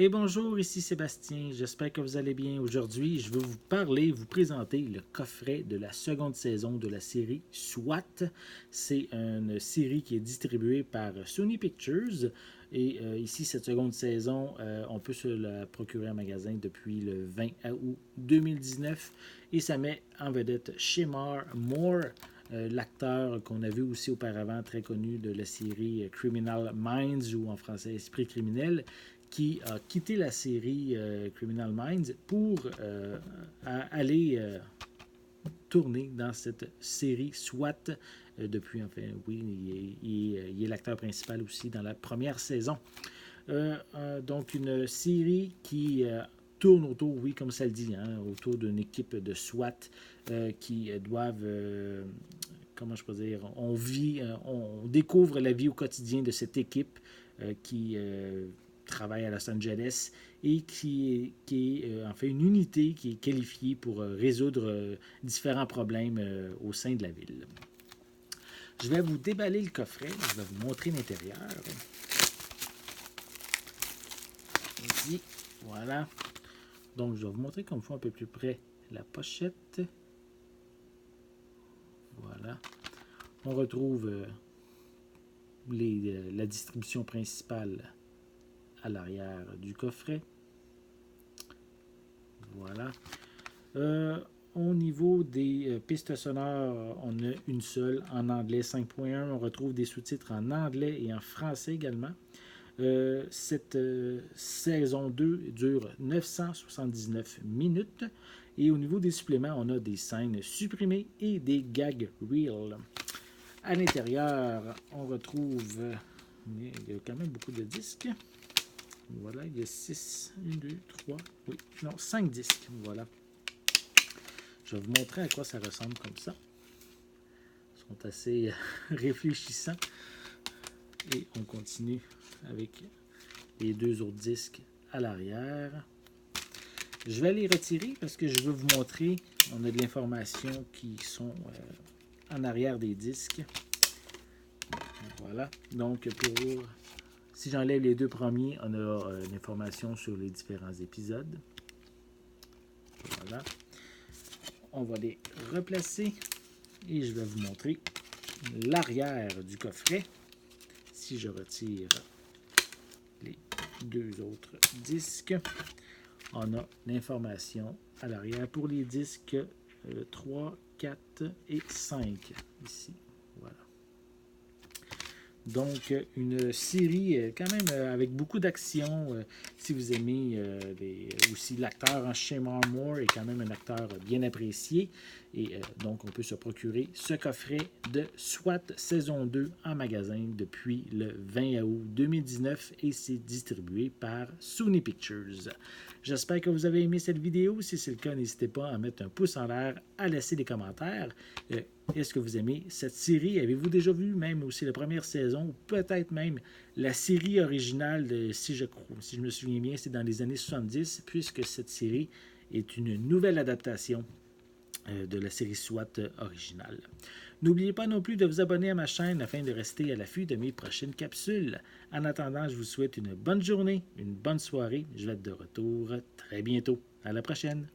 Et bonjour, ici Sébastien, j'espère que vous allez bien. Aujourd'hui, je vais vous présenter le coffret de la seconde saison de la série SWAT. C'est une série qui est distribuée par Sony Pictures. Et ici, cette seconde saison, on peut se la procurer en magasin depuis le 20 août 2019. Et ça met en vedette Shemar Moore, l'acteur qu'on a vu aussi auparavant, très connu de la série Criminal Minds, ou en français Esprit criminel, qui a quitté la série Criminal Minds pour aller tourner dans cette série SWAT depuis, enfin, oui, il est l'acteur principal aussi dans la première saison. Donc, une série qui tourne autour, oui, comme ça le dit, autour d'une équipe de SWAT qui doivent comment je peux dire, on découvre la vie au quotidien de cette équipe qui travaille à Los Angeles et qui est en fait une unité qui est qualifiée pour résoudre différents problèmes au sein de la ville. Je vais vous déballer le coffret, je vais vous montrer l'intérieur. Ici, voilà. Donc, je vais vous montrer comme il faut un peu plus près la pochette. Voilà. On retrouve la distribution principale à l'arrière du coffret. Voilà. Au niveau des pistes sonores, on a une seule en anglais 5.1. On retrouve des sous-titres en anglais et en français également. Cette saison 2 dure 979 minutes. Et au niveau des suppléments, on a des scènes supprimées et des gags reels. À l'intérieur, on retrouve... il y a quand même beaucoup de disques. Voilà, il y a 6, 1, 2, 3, oui, non, 5 disques. Voilà. Je vais vous montrer à quoi ça ressemble comme ça. Ils sont assez réfléchissants. Et on continue avec les deux autres disques à l'arrière. Je vais les retirer parce que je veux vous montrer. On a de l'information qui sont en arrière des disques. Voilà. Donc, si j'enlève les deux premiers, on a l'information sur les différents épisodes. Voilà. On va les replacer et je vais vous montrer l'arrière du coffret. Si je retire les deux autres disques, on a l'information à l'arrière pour les disques 3, 4 et 5 ici. Voilà. Donc, une série quand même avec beaucoup d'action. Si vous aimez aussi l'acteur Shemar Moore est quand même un acteur bien apprécié. Et donc, on peut se procurer ce coffret de SWAT saison 2 en magasin depuis le 20 août 2019 et c'est distribué par Sony Pictures. J'espère que vous avez aimé cette vidéo. Si c'est le cas, n'hésitez pas à mettre un pouce en l'air, à laisser des commentaires. Est-ce que vous aimez cette série? Avez-vous déjà vu même aussi la première saison ou peut-être même la série originale, si je me souviens bien, c'est dans les années 70, puisque cette série est une nouvelle adaptation de la série SWAT originale. N'oubliez pas non plus de vous abonner à ma chaîne afin de rester à l'affût de mes prochaines capsules. En attendant, je vous souhaite une bonne journée, une bonne soirée. Je vais être de retour très bientôt. À la prochaine!